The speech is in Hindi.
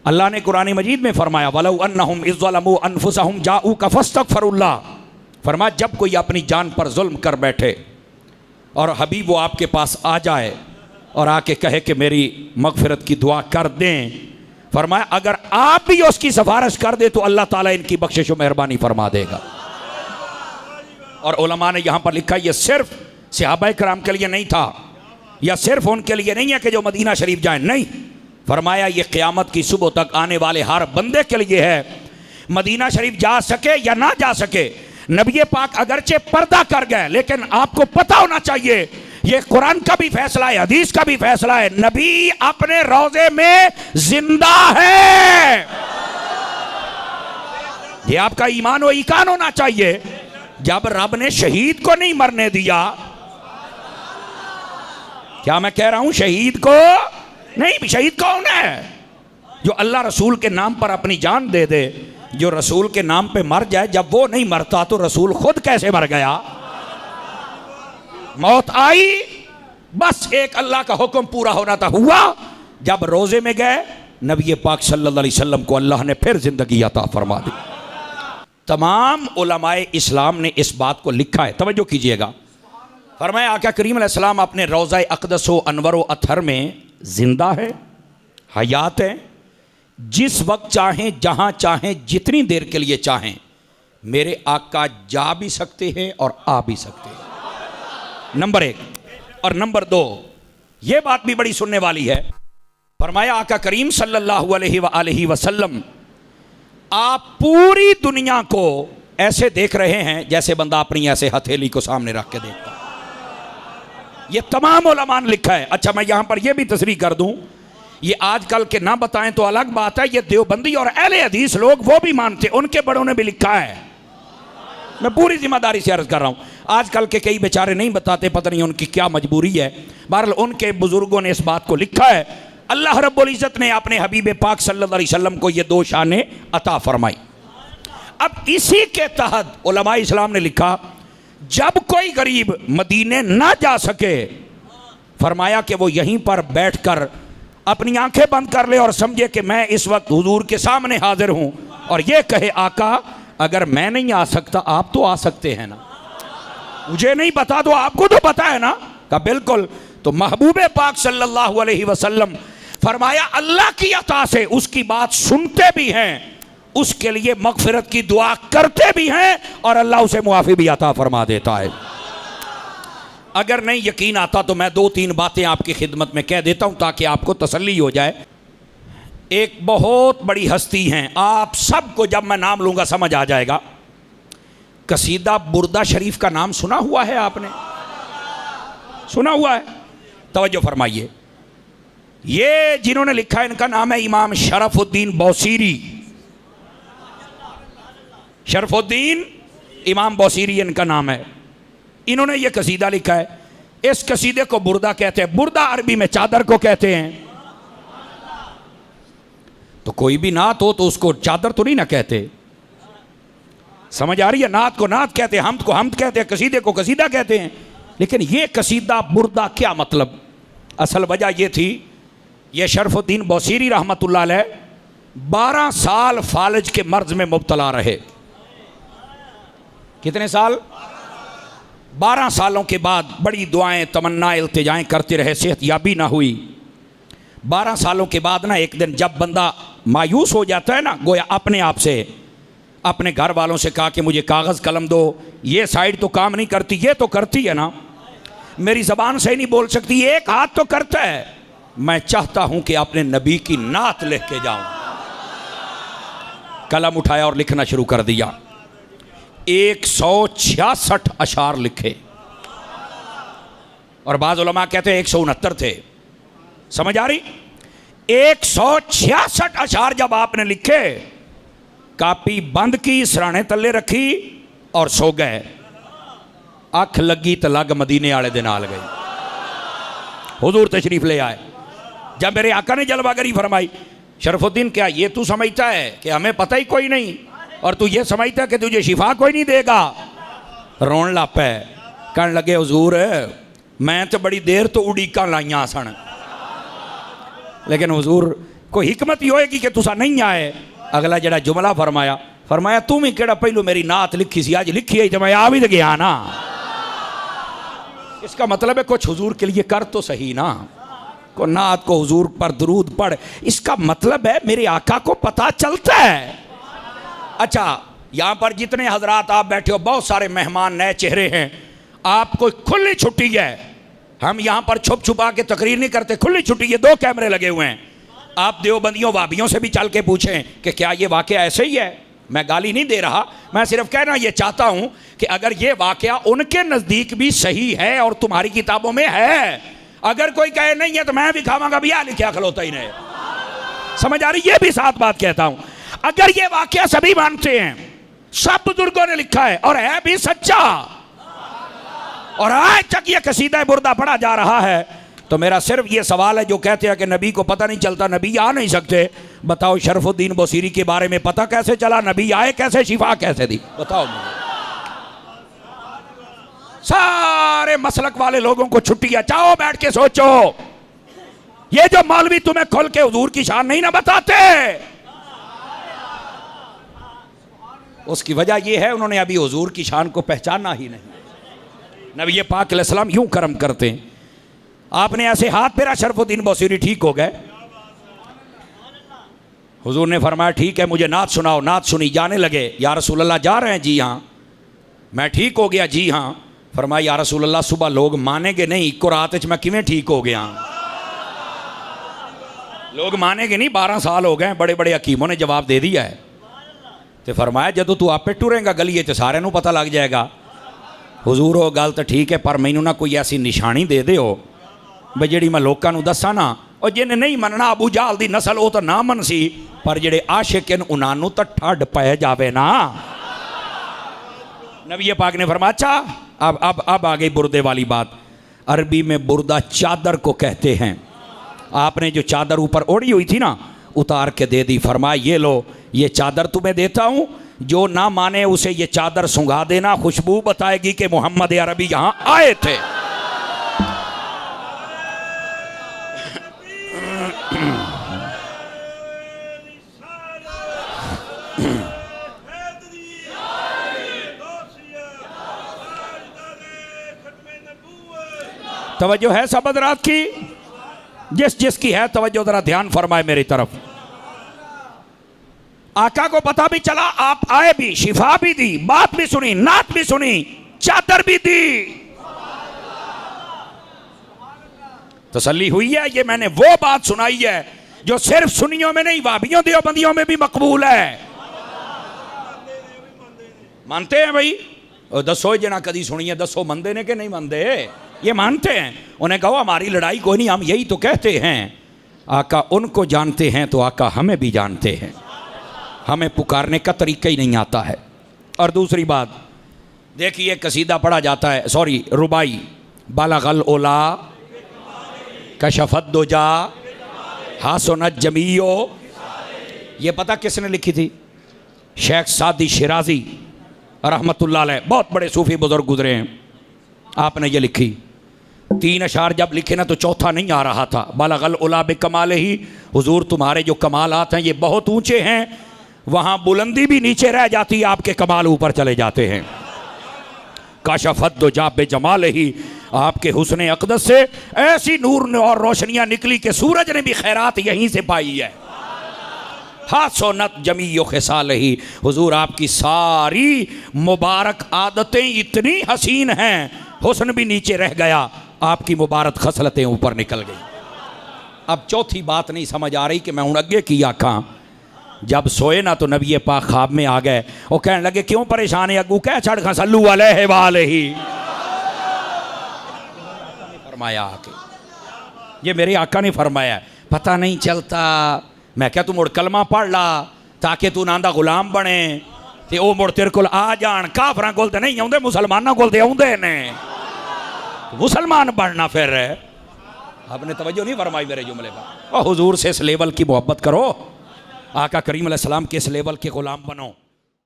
अल्लाह ने कुरान मजीद में फरमाया वलौ अन्नहुम इज़ ज़लमू अनफुसहुम जाऊका फस्तगफिरुल्लाह, फरमाया जब कोई अपनी जान पर जुल्म कर बैठे और हबीब वो आपके पास आ जाए और आके कहे कि मेरी मगफिरत की दुआ कर दें, फरमाया अगर आप भी उसकी सिफारिश कर दे तो अल्लाह ताला इनकी बख्शिश और मेहरबानी फरमा देगा। और उलमा ने यहाँ पर लिखा ये सिर्फ सहाबा कराम के लिए नहीं था, या सिर्फ उनके लिए नहीं है कि जो मदीना शरीफ जाए, नहीं, फरमाया ये क़यामत की सुबह तक आने वाले हर बंदे के लिए है। मदीना शरीफ जा सके या ना जा सके, नबी पाक अगरचे पर्दा कर गए, लेकिन आपको पता होना चाहिए ये कुरान का भी फैसला है, हदीस का भी फैसला है, नबी अपने रोजे में जिंदा है। ये आपका ईमान व ईकान होना चाहिए। जब रब ने शहीद को नहीं मरने दिया, क्या मैं कह रहा हूं, शहीद को नहीं, शहीद कौन है? जो अल्लाह रसूल के नाम पर अपनी जान दे दे, जो रसूल के नाम पे मर जाए। जब वो नहीं मरता तो रसूल खुद कैसे मर गया? मौत आई, बस एक अल्लाह का हुक्म पूरा होना था, हुआ। जब रोजे में गए, नबी पाक सल्लल्लाहु अलैहि वसल्लम को अल्लाह ने फिर जिंदगी अता फरमा दी। तमाम उलमाए इस्लाम ने इस बात को लिखा है, तवज्जो कीजिएगा। फरमाया आका करीम अलैहिस्सलाम अपने रोज़ा अक़दस व अनवर व अतहर में जिंदा है, हयात है। जिस वक्त चाहें, जहां चाहें, जितनी देर के लिए चाहें, मेरे आका जा भी सकते हैं और आ भी सकते हैं, नंबर एक। और नंबर दो, ये बात भी बड़ी सुनने वाली है। फरमाया आका करीम सल्लल्लाहु अलैहि वसल्लम आप पूरी दुनिया को ऐसे देख रहे हैं जैसे बंदा अपनी ऐसे हथेली को सामने रख के देखता है। ये तमाम उलमा ने लिखा है। अच्छा, मैं यहां पर यह भी तस्रीह कर दूं, ये आजकल के ना बताएं तो अलग बात है, ये देवबंदी और अहले हदीस लोग वो भी मानते, उनके बड़ों ने भी लिखा है। मैं पूरी जिम्मेदारी से अर्ज कर रहा हूं, आजकल के कई बेचारे नहीं बताते, पता नहीं उनकी क्या मजबूरी है। बहरहाल उनके बुजुर्गों ने इस बात को लिखा है। अल्लाह रब्बुल इज़्ज़त ने अपने हबीब पाक सल्लल्लाहु अलैहि वसल्लम को ये दो शानें अता फरमाई। अब इसी के तहत उलमाए इस्लाम ने लिखा, जब कोई गरीब मदीने ना जा सके, फरमाया कि वो यहीं पर बैठकर अपनी आंखें बंद कर ले और समझे कि मैं इस वक्त हुजूर के सामने हाजिर हूं, और ये कहे आका अगर मैं नहीं आ सकता आप तो आ सकते हैं ना, मुझे नहीं पता तो आपको तो पता है ना। कहा बिल्कुल। तो महबूब पाक सल्लल्लाहु अलैहि वसल्लम फरमाया अल्लाह की अता से उसकी बात सुनते भी हैं, उसके लिए मगफिरत की दुआ करते भी हैं, और अल्लाह उसे मुआफी भी अता फरमा देता है। अगर नहीं यकीन आता तो मैं दो तीन बातें आपकी खिदमत में कह देता हूं ताकि आपको तसल्ली हो जाए। एक बहुत बड़ी हस्ती हैं, आप सबको जब मैं नाम लूंगा समझ आ जाएगा। कसीदा बुर्दा शरीफ का नाम सुना हुआ है आपने? सुना हुआ है? तवज्जो फरमाइए। ये जिन्होंने लिखा है इनका नाम है इमाम शरफुद्दीन बौसीरी। शरफुद्दीन इमाम बौसीरी इनका नाम है। इन्होंने ये कसीदा लिखा है। इस कसीदे को बुर्दा कहते हैं। बुर्दा अरबी में चादर को कहते हैं। तो कोई भी नात हो तो उसको चादर तो नहीं ना कहते, समझ आ रही है? नात को नात कहते हैं, हमद को हमद कहते हैं, कसीदे को कसीदा कहते हैं। लेकिन ये कसीदा बुर्दा क्या मतलब? असल वजह यह थी, ये शरफुद्दीन बौसीरी रहमतुल्लाह अलैह 12 साल फालज के मर्ज में मुब्तला रहे। कितने साल? 12 सालों के बाद बड़ी दुआएं तमन्ना इल्तिजाएं करते रहे, सेहत याबी ना हुई। 12 सालों के बाद ना एक दिन जब बंदा मायूस हो जाता है ना, गोया अपने आप से अपने घर वालों से कहा कि मुझे कागज़ कलम दो, ये साइड तो काम नहीं करती, ये तो करती है ना, मेरी ज़बान से ही नहीं बोल सकती, एक हाथ तो करता है, मैं चाहता हूं कि अपने नबी की नात लिख के जाऊं। कलम उठाया और लिखना शुरू कर दिया। 166 अशार लिखे, और बाज़ उलमा कहते हैं 169 थे। समझ आ रही? 166 अशार जब आपने लिखे, कापी बंद की, सराने तले रखी और सो गए। अख लगी तो लग मदीने वाले दिन नाल गई। हुजूर तशरीफ ले आए। जब मेरे आका ने जलवागरी फरमाई, शरफुद्दीन क्या ये तू समझता है कि हमें पता ही कोई नहीं, और तू ये समझता है कि तुझे शिफा कोई नहीं देगा? रोन लग पे, कहने लगे हुजूर मैं तो बड़ी देर तो उड़ीका लाइया सन, लेकिन हुजूर कोई हिकमत ही होएगी कि तुसा नहीं आए। अगला जड़ा जुमला फरमाया तू भी केड़ा पहलू मेरी नात लिखी सी, आज लिखी है तो मैं आ भी तो गया ना। इसका मतलब है कुछ हुजूर के लिए कर तो सही ना, को नात को हुजूर पर दरूद पढ़, इसका मतलब है मेरे आका को पता चलता है। अच्छा, यहाँ पर जितने हजरात आप बैठे हो, बहुत सारे मेहमान नए चेहरे हैं, आपको खुली छुट्टी है। हम यहाँ पर छुप छुपा के तकरीर नहीं करते, खुली छुट्टी है, 2 कैमरे लगे हुए हैं। आप देवबंदियों वाबियों से भी चल के पूछें कि क्या ये वाकया ऐसे ही है। मैं गाली नहीं दे रहा, मैं सिर्फ कहना ये चाहता हूँ कि अगर ये वाकया उनके नज़दीक भी सही है और तुम्हारी किताबों में है, अगर कोई कहे नहीं है तो मैं भी खावांगा भैया लिखा खलोता ही नहीं। समझ आ रही? ये भी साथ बात कहता हूँ, अगर ये वाकया सभी मानते हैं, सब बुजुर्गों ने लिखा है और है भी सच्चा, और आज तक ये कसीदा बुर्दा पढ़ा जा रहा है, तो मेरा सिर्फ ये सवाल है, जो कहते हैं कि नबी को पता नहीं चलता, नबी आ नहीं सकते, बताओ शरफुद्दीन बुसीरी के बारे में पता कैसे चला? नबी आए कैसे? शिफा कैसे दी? बताओ मुझे। सारे मसलक वाले लोगों को छुट्टी है, चाहो बैठ के सोचो। ये जो मौलवी तुम्हें खोल के हुजूर की शान नहीं ना बताते, उसकी वजह यह है उन्होंने अभी हुजूर की शान को पहचाना ही नहीं। नबी पाक अलैहिस्सलाम यूं करम करते हैं, आपने ऐसे हाथ फेरा, शरफुद्दीन बुसीरी ठीक हो गए। हुजूर ने फरमाया ठीक है मुझे नात सुनाओ। नात सुनी, जाने लगे। या रसूल अल्लाह जा रहे हैं? जी हाँ। मैं ठीक हो गया? जी हाँ। फरमाया या रसूल अल्लाह सुबह लोग मानेंगे नहीं, इको रात मैं किवें ठीक हो गया? लोग मानेंगे नहीं, 12 साल हो गए, बड़े बड़े हकीमों ने जवाब दे दिया है। तो फरमाया जदों तू आपे टुरेंगा गली तो सारे नूं पता लग जाएगा। हुजूर हो गल तो ठीक है, पर मैनू ना कोई ऐसी निशानी दे दो बई जिहड़ी मैं लोकां नूं दस्सां ना, और जिन्हें नहीं मनना अबू जहल दी नस्ल वो तो ना मन सी, पर जिहड़े आशिक हैं उन्हां नूं तो ठंड पै जावे ना। नबी पाक ने फरमाया अच्छा अब आ गई बुरदे वाली बात। अरबी में बुरदा चादर को कहते हैं। आपने जो चादर ऊपर ओढ़ी हुई थी ना, उतार के दे दी। फरमाया ये लो, ये चादर तुम्हें देता हूँ, जो ना माने उसे ये चादर सुंघा देना, खुशबू बताएगी कि मोहम्मद अरबी यहाँ आए थे। तवज्जो है सब हज़रात की? जिस जिसकी है तवज्जो जरा ध्यान फरमाए मेरी तरफ। आका को पता भी चला, आप आए भी, शिफा भी दी, बात भी सुनी, नात भी सुनी, चादर भी दी, तसल्ली हुई है। ये मैंने वो बात सुनाई है जो सिर्फ सुनियों में नहीं, वाबियों देवबंदियों में भी मकबूल है। मानते हैं भाई? दसो जना कदी सुनी है, दसो मनते ने कि नहीं मनते? ये मानते हैं। उन्हें कहो हमारी लड़ाई कोई नहीं, हम यही तो कहते हैं आका उनको जानते हैं तो आका हमें भी जानते हैं, हमें पुकारने का तरीका ही नहीं आता है। और दूसरी बात देखिए, कसीदा पढ़ा जाता है, सॉरी रुबाई, बालगल ओला कशफत दुजा हासुनत जमीयो, ये पता किसने लिखी थी? शेख सादी शिराजी रहमतुल्लाह अलैह, बहुत बड़े सूफी बुजुर्ग गुजरे हैं। आपने ये लिखी। 3 अशार जब लिखे ना तो चौथा नहीं आ रहा था। बलगल उला बे कमाल ही, हुजूर तुम्हारे जो कमालात हैं ये बहुत ऊंचे हैं, वहाँ बुलंदी भी नीचे रह जाती है, आपके कमाल ऊपर चले जाते हैं। काशफत दो जाब बे जमाल ही, आपके हुस्न अक़दस से ऐसी नूर और रोशनियाँ निकली कि सूरज ने भी खैरात यहीं से पाई है। हासोनत जमीयो खिसाल ही, हुजूर आपकी सारी मुबारक आदतें इतनी हसीन हैं, हुस्न भी नीचे रह गया, आपकी मुबारक खसलतें ऊपर निकल गई। अब चौथी बात नहीं समझ आ रही कि मैं हूँ अगे की आखा। जब सोए ना तो नबी पाक ख्वाब में आ गए, वो कहने लगे क्यों परेशान है अगू, कह छड़ खसल्लू वाले ही। फरमाया आके, ये मेरे आका ने फरमाया, पता नहीं चलता। मैं क्या तू मुड़ कलमा पढ़ ला ताकि तू नां दा गुलाम बने, ते ओ मुड़ तेरे कोल आ जान। काफरां कोल ते नहीं आउंदे, मुसलमानां कोल ते आउंदे ने। मुसलमान बनना फिर। आपने तवज्जो नहीं फरमाई मेरे जुमले पर। और हुजूर से इस लेवल की मोहब्बत करो, आका करीम अलैहिस्सलाम के इस लेवल के गुलाम बनो।